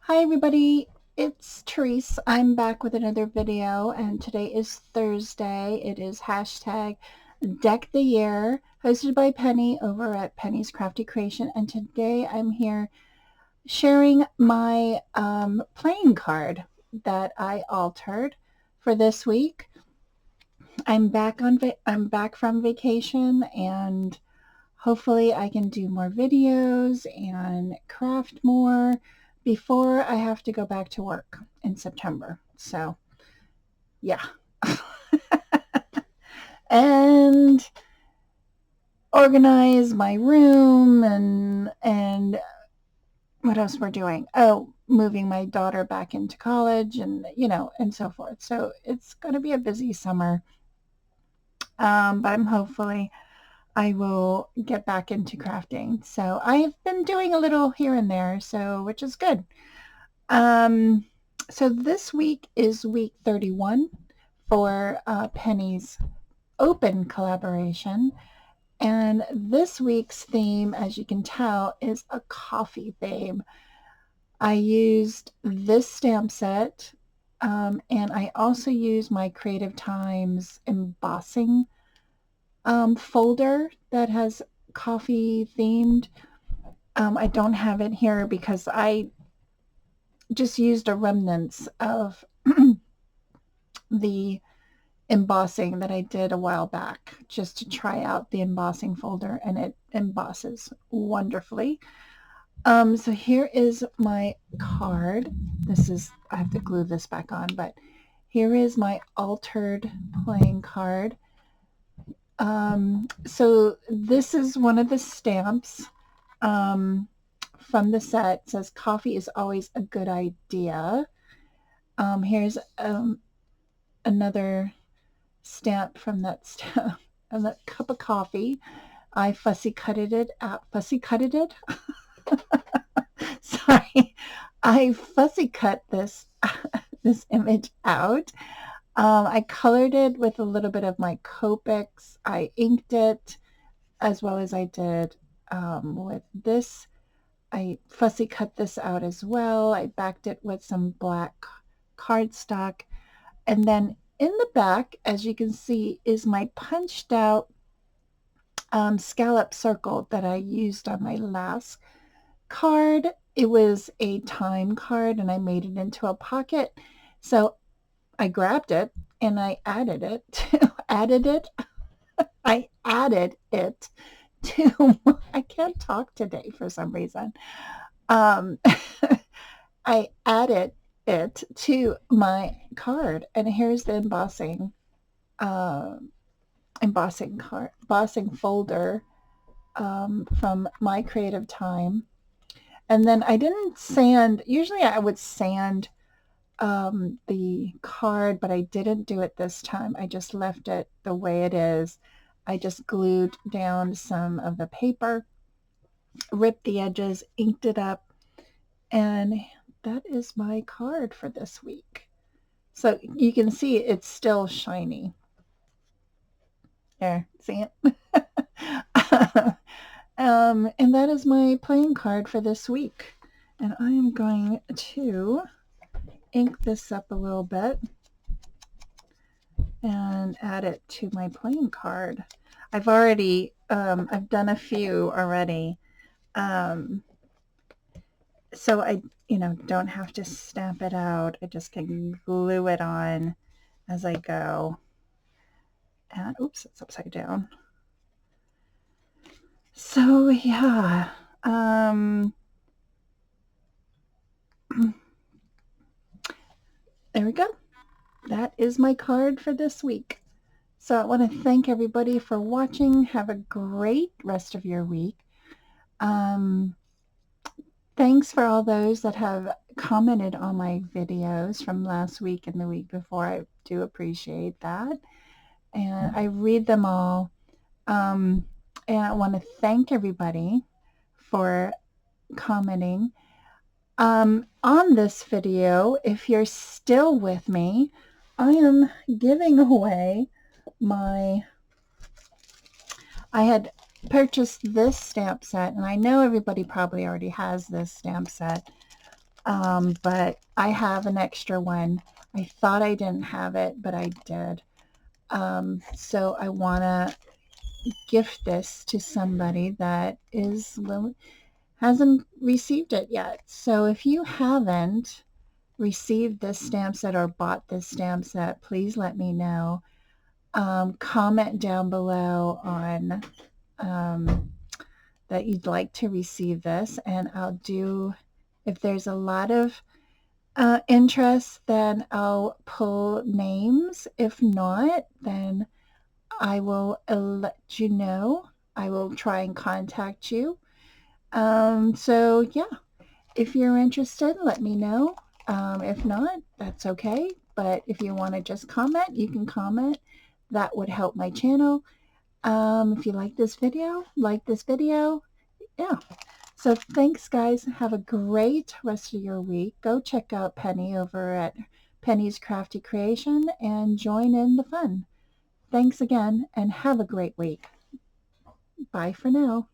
Hi everybody, it's Tereese. I'm back with another video and today is Thursday. It is hashtag Deck the Year, hosted by Penny over at Penny's Crafty Creation, and today I'm here sharing my playing card that I altered for this week. I'm back from vacation and hopefully I can do more videos and craft more before I have to go back to work in September. So, yeah. And organize my room and what else we're doing? Oh, moving my daughter back into college and and so forth. So, it's going to be a busy summer. But I'm hopefully I will get back into crafting. So I've been doing a little here and there, so which is good. Um, so this week is week 31 for Penny's open collaboration. And this week's theme, as you can tell, is a coffee theme. I used this stamp set, and I also used my Creative Times embossing folder that has coffee themed. I don't have it here because I just used a remnants of the embossing that I did a while back just to try out the embossing folder, and it embosses wonderfully. So here is my card. I have to glue this back on, but here is my altered playing card. So this is one of the stamps from the set. It says coffee is always a good idea. Here's another stamp from that stamp of that cup of coffee. I fussy cutted it out. Fussy cutted it? Sorry. I fussy cut this this image out. I colored it with a little bit of my Copics. I inked it as well as I did with this. I fussy cut this out as well. I backed it with some black cardstock. And then in the back, as you can see, is my punched out scallop circle that I used on my last card. It was a time card and I made it into a pocket. So I grabbed it and I added it to, I added it to, I can't talk today for some reason. Um, I added it to my card, and here's the uh, embossing folder from my creative time. And then I didn't sand. Usually, I would sand the card, but I didn't do it this time. I just left it the way it is. I just glued down some of the paper, ripped the edges, inked it up, and that is my card for this week. So you can see it's still shiny. There, see it? And that is my playing card for this week. And I am going to ink this up a little bit and add it to my playing card. I've already, I've done a few already. So I, don't have to stamp it out. I just can glue it on as I go. And oops, it's upside down. So yeah, there we go. That is my card for this week. So I want to thank everybody for watching. Have a great rest of your week. Thanks for all those that have commented on my videos from last week and the week before. I do appreciate that. And I read them all. And I want to thank everybody for commenting. On this video, if you're still with me, I am giving away I had purchased this stamp set, and I know everybody probably already has this stamp set. But I have an extra one. I thought I didn't have it, but I did. So I want to gift this to somebody that hasn't received it yet. So if you haven't received this stamp set or bought this stamp set, please let me know. Comment down below on that you'd like to receive this, and I'll do, if there's a lot of interest, then I'll pull names. If not, then I will let you know. I will try and contact you. So yeah, if you're interested, let me know. If not, that's okay. But if you want to just comment, you can comment. That would help my channel. If you like this video, yeah. So thanks, guys. Have a great rest of your week. Go check out Penny over at Penny's Crafty Creation and join in the fun. Thanks again, and have a great week. Bye for now.